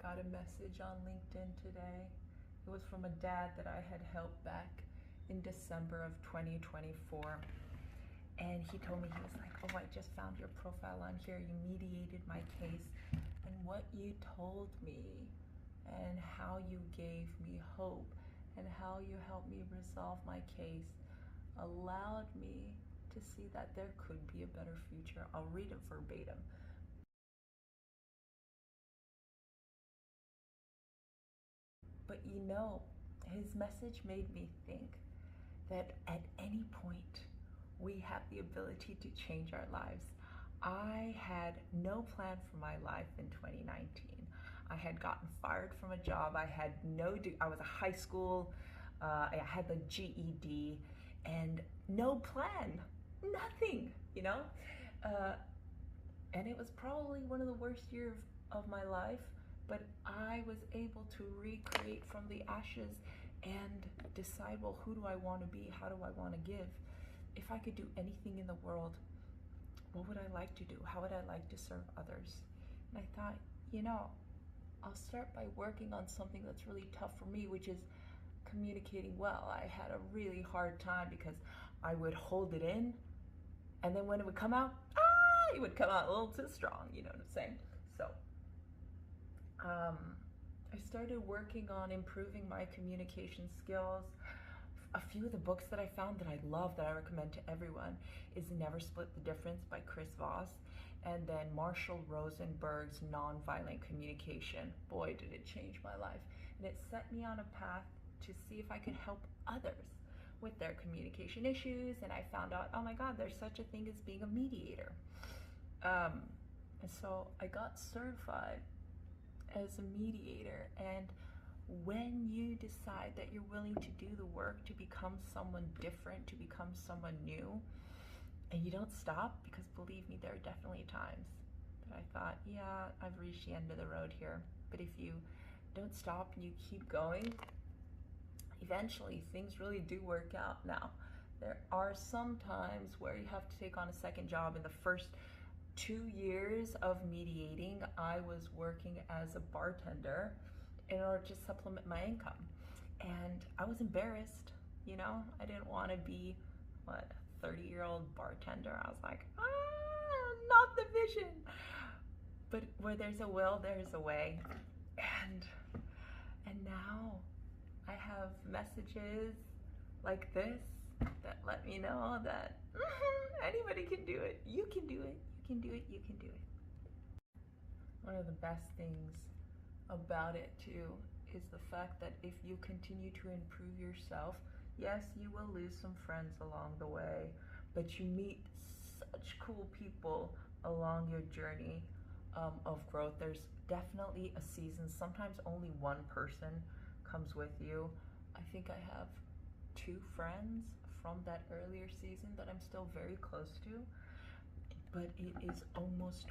got a message on LinkedIn today. It was from a dad that I had helped back in December of 2024. And he told me, he was like, oh, I just found your profile on here. You mediated my case. And what you told me and how you gave me hope and how you helped me resolve my case allowed me to see that there could be a better future. I'll read it verbatim. But you know, his message made me think that at any point we have the ability to change our lives. I had no plan for my life in 2019. I had gotten fired from a job. I was a high school, I had the GED and no plan, nothing, you know? And it was probably one of the worst years of my life, but I was able to recreate from the ashes and decide, well, who do I want to be? How do I want to give? If I could do anything in the world, what would I like to do? How would I like to serve others? And I thought, you know, I'll start by working on something that's really tough for me, which is communicating well. I had a really hard time because I would hold it in, and then when it would come out, it would come out a little too strong, you know what I'm saying? So I started working on improving my communication skills. A few of the books that I found that I love, that I recommend to everyone, is Never Split the Difference by Chris Voss, and then Marshall Rosenberg's Nonviolent Communication. Boy, did it change my life. And it set me on a path to see if I could help others with their communication issues. And I found out, oh my God, there's such a thing as being a mediator. And so I got certified as a mediator. And when you decide that you're willing to do the work to become someone different, to become someone new, and you don't stop, because believe me, there are definitely times that I thought, yeah, I've reached the end of the road here. But if you don't stop and you keep going, eventually things really do work out. Now, there are some times where you have to take on a second job. In the first 2 years of mediating, I was working as a bartender in order to supplement my income. And I was embarrassed, you know? I didn't want to be, what, a 30-year-old bartender. I was like, not the vision. But where there's a will, there's a way. And now I have messages like this that let me know that anybody can do it. You can do it. You can do it. You can do it. One of the best things about it too is the fact that if you continue to improve yourself, yes, you will lose some friends along the way, but you meet such cool people along your journey of growth. There's definitely a season. Sometimes only one person comes with you. I think I have 2 friends from that earlier season that I'm still very close to, but it is almost,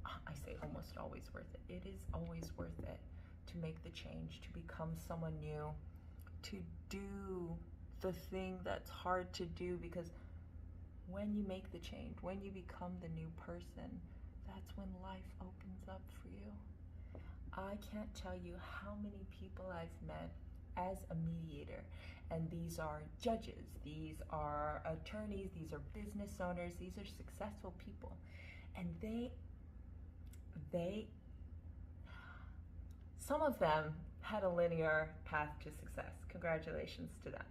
I say almost always worth it. It is always worth it to make the change, to become someone new, to do the thing that's hard to do, because when you make the change, when you become the new person, that's when life opens up for you. I can't tell you how many people I've met as a mediator, and these are judges, these are attorneys, these are business owners, these are successful people, and some of them had a linear path to success. Congratulations to them.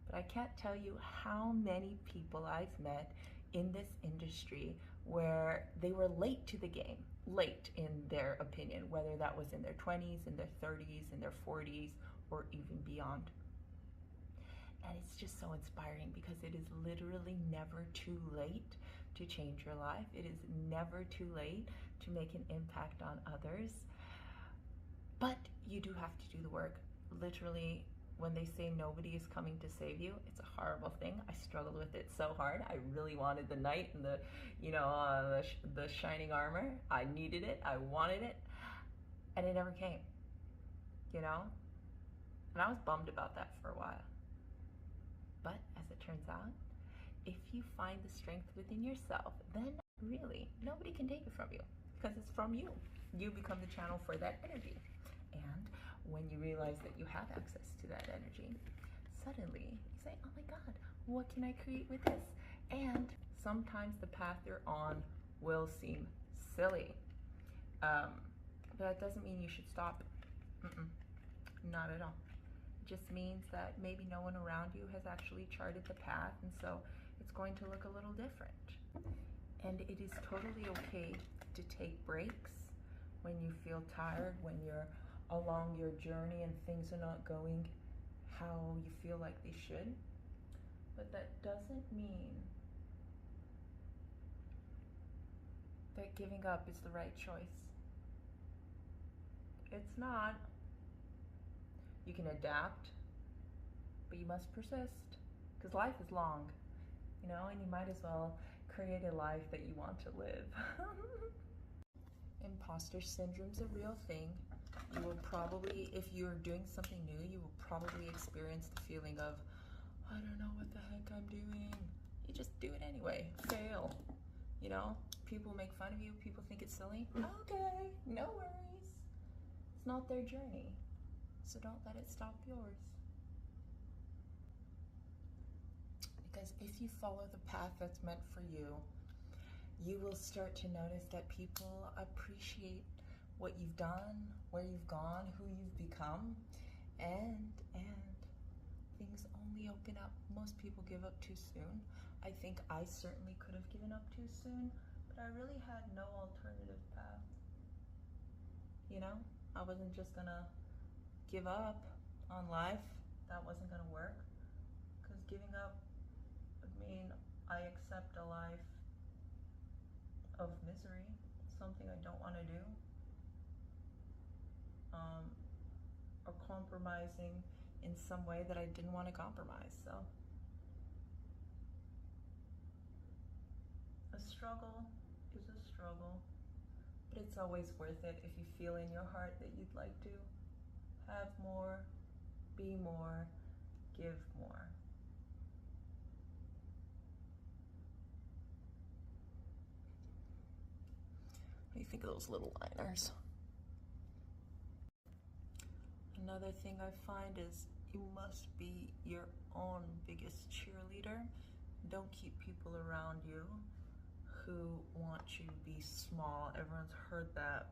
But I can't tell you how many people I've met in this industry where they were late to the game, late in their opinion, whether that was in their 20s, in their 30s, in their 40s, or even beyond. And it's just so inspiring, because it is literally never too late to change your life. It is never too late to make an impact on others. But you do have to do the work. Literally, when they say nobody is coming to save you, it's a horrible thing. I struggled with it so hard. I really wanted the knight and the shining armor. I needed it. I wanted it, and it never came. You know, and I was bummed about that for a while. But as it turns out, if you find the strength within yourself, then really nobody can take it from you, because it's from you. You become the channel for that energy. And when you realize that you have access to that energy, suddenly you say, oh my God, what can I create with this? And sometimes the path you're on will seem silly. But that doesn't mean you should stop. Not at all. It just means that maybe no one around you has actually charted the path, and so it's going to look a little different. And it is totally okay to take breaks when you feel tired, when you're along your journey and things are not going how you feel like they should. But that doesn't mean that giving up is the right choice. It's not. You can adapt, but you must persist, because life is long, you know, and you might as well create a life that you want to live. Imposter syndrome's a real thing. You will probably, if you're doing something new, you will probably experience the feeling of, I don't know what the heck I'm doing. You just do it anyway. Fail. You know, people make fun of you, people think it's silly. Okay, no worries. It's not their journey, so don't let it stop yours. Because if you follow the path that's meant for you, you will start to notice that people appreciate what you've done, where you've gone, who you've become, and things only open up. Most people give up too soon. I think I certainly could have given up too soon, but I really had no alternative path. You know, I wasn't just gonna give up on life. That wasn't gonna work, because giving up would mean I accept a life of misery, something I don't want to do, or compromising in some way that I didn't want to compromise. So a struggle is a struggle, but it's always worth it if you feel in your heart that you'd like to have more, be more, give more. What do you think of those little liners? Another thing I find is you must be your own biggest cheerleader. Don't keep people around you who want you to be small. Everyone's heard that.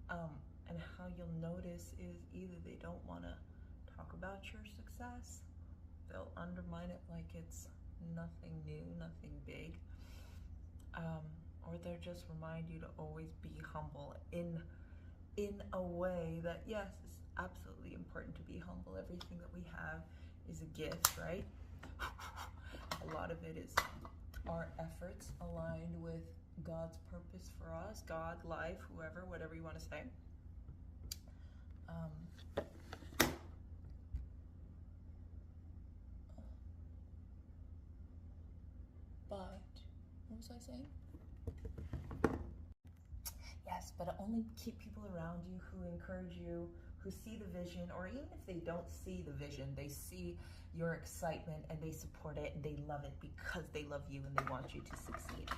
And how you'll notice is either they don't want to talk about your success, they'll undermine it like it's nothing new, nothing big, or they'll just remind you to always be humble in a way that, yes, it's absolutely important to be humble. Everything that we have is a gift, right? A lot of it is our efforts aligned with God's purpose for us, God, life, whoever, whatever you want to say. But what was I saying? Yes, but only keep people around you who encourage you, who see the vision, or even if they don't see the vision, they see your excitement and they support it and they love it because they love you and they want you to succeed.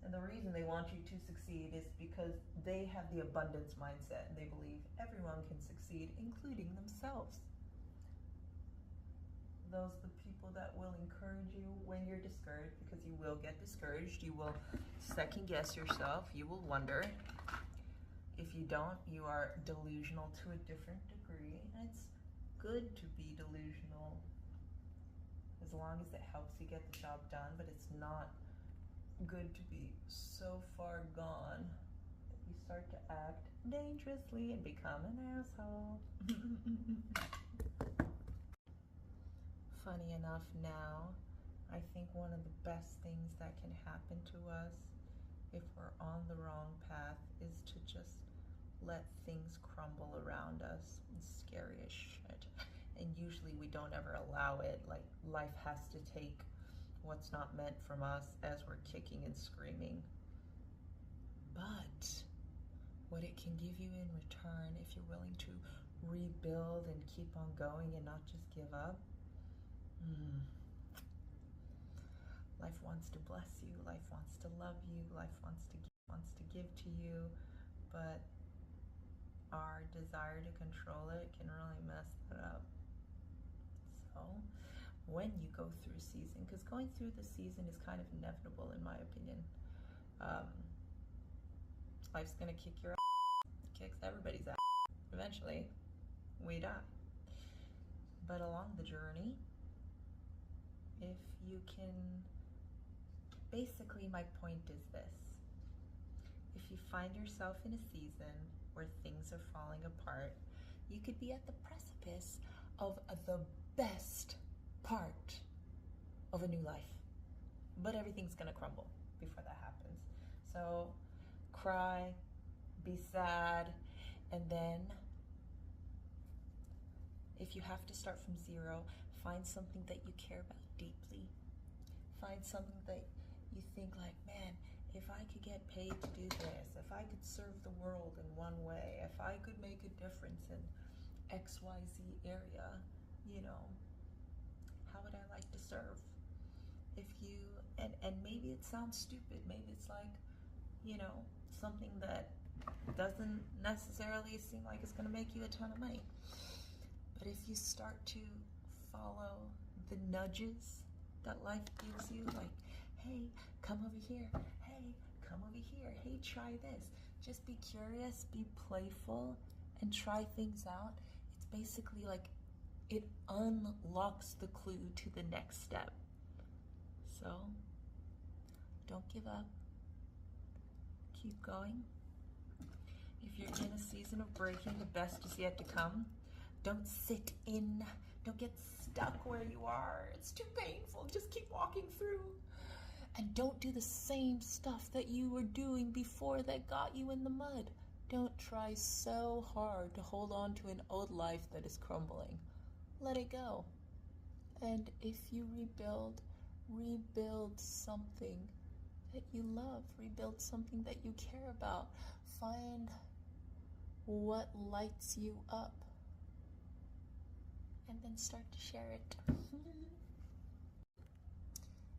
And the reason they want you to succeed is because they have the abundance mindset and they believe everyone can succeed, including themselves. Those are the people that will encourage you when you're discouraged, because you will get discouraged. You will second guess yourself. You will wonder. If you don't, you are delusional to a different degree. And it's good to be delusional as long as it helps you get the job done, but it's not good to be so far gone that you start to act dangerously and become an asshole. Funny enough now, I think one of the best things that can happen to us if we're on the wrong path is to just let things crumble around us. It's scary as shit. And usually we don't ever allow it. Like, life has to take what's not meant from us as we're kicking and screaming. But what it can give you in return, if you're willing to rebuild and keep on going and not just give up, life wants to bless you, life wants to love you, life wants to give to you, but our desire to control it can really mess that up. So when you go through a season, because going through the season is kind of inevitable in my opinion. Life's gonna kick your ass. It kicks everybody's ass. Eventually, we die. But along the journey, if you can, basically my point is this. If you find yourself in a season where things are falling apart, you could be at the precipice of the best part of a new life. But everything's gonna crumble before that happens. So cry, be sad, and then if you have to start from zero, find something that you care about deeply. Find something that you think like, man, if I could get paid to do this, if I could serve the world in one way, if I could make a difference in XYZ area, you know, how would I like to serve? If you, and maybe it sounds stupid, maybe it's like, you know, something that doesn't necessarily seem like it's gonna make you a ton of money. But if you start to follow the nudges that life gives you, like, hey, come over here, hey, come over here, hey, try this. Just be curious, be playful, and try things out. It's basically like it unlocks the clue to the next step. So don't give up. Keep going. If you're in a season of breaking, the best is yet to come. Don't sit in. Don't get stuck where you are. It's too painful. Just keep walking through. And don't do the same stuff that you were doing before that got you in the mud. Don't try so hard to hold on to an old life that is crumbling. Let it go. And if you rebuild something that you love. Rebuild something that you care about. Find what lights you up. And then start to share it.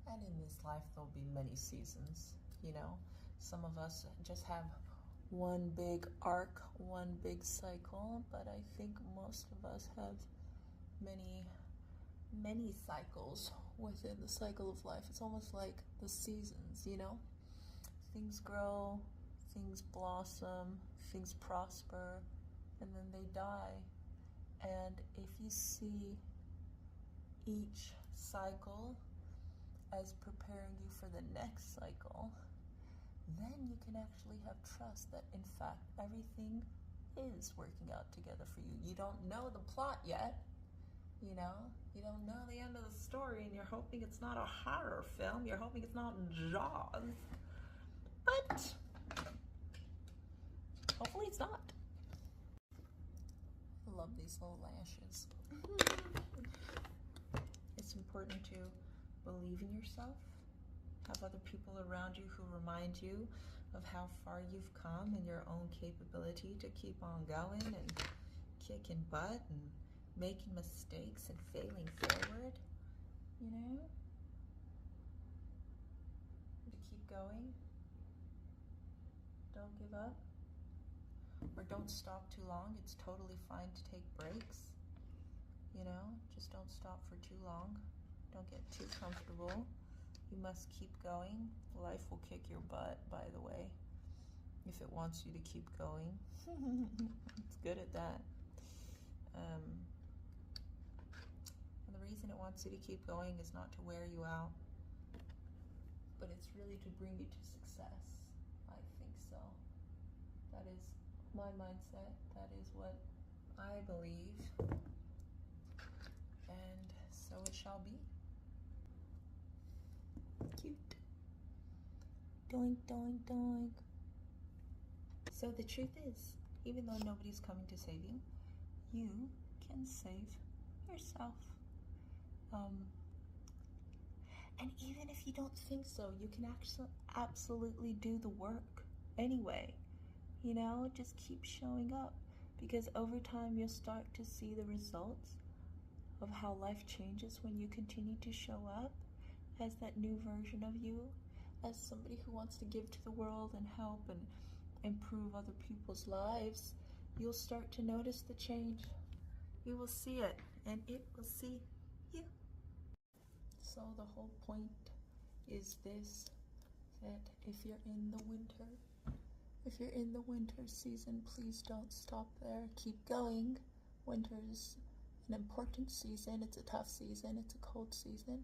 And in this life, there'll be many seasons, you know. Some of us just have one big arc, one big cycle, but I think most of us have many cycles within the cycle of life. It's almost like the seasons, you know. Things grow, things blossom, things prosper, and then they die. And if you see each cycle as preparing you for the next cycle, then you can actually have trust that in fact everything is working out together for you. You don't know the plot yet, you know, you don't know the end of the story, and you're hoping it's not a horror film, you're hoping it's not Jaws, but hopefully it's not. I love these little lashes. It's important to believe in yourself, have other people around you who remind you of how far you've come and your own capability to keep on going and kicking butt and making mistakes and failing forward, you know? To keep going. Don't give up. Or don't stop too long. It's totally fine to take breaks. You know, just don't stop for too long. Don't get too comfortable. You must keep going. Life will kick your butt, by the way, if it wants you to keep going. It's good at that. And the reason it wants you to keep going is not to wear you out, but it's really to bring you to success. I think so. That is my mindset. That is what I believe. And so it shall be. Cute. Doink, doink, doink. So the truth is, even though nobody's coming to save you, you can save yourself. And even if you don't think so, you can actually absolutely do the work anyway. You know, just keep showing up, because over time you'll start to see the results of how life changes when you continue to show up as that new version of you, as somebody who wants to give to the world and help and improve other people's lives. you'll start to notice the change. You will see it, and it will see you. So the whole point is this, that if you're in the winter season, please don't stop there. Keep going. Winter's an important season. It's a tough season. It's a cold season.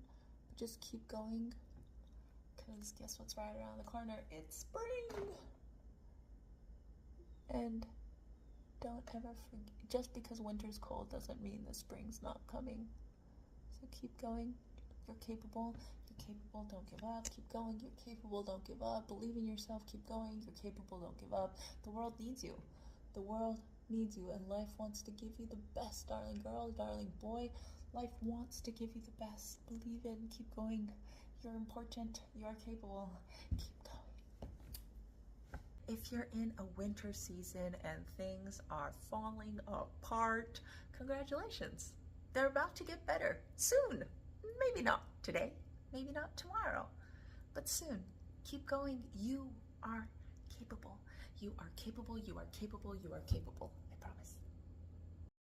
But just keep going, because guess what's right around the corner? It's spring! And don't ever forget, just because winter's cold doesn't mean the spring's not coming. So keep going. You're capable. You're capable. Don't give up. Keep going. You're capable. Don't give up. Believe in yourself. Keep going. You're capable. Don't give up. The world needs you. The world needs you, and life wants to give you the best, darling girl, darling boy. Life wants to give you the best. Believe it and keep going. You're important. You are capable. Keep going. If you're in a winter season and things are falling apart, congratulations. They're about to get better soon. Maybe not today, maybe not tomorrow, but soon. Keep going. You are capable. You are capable. You are capable. You are capable. I promise.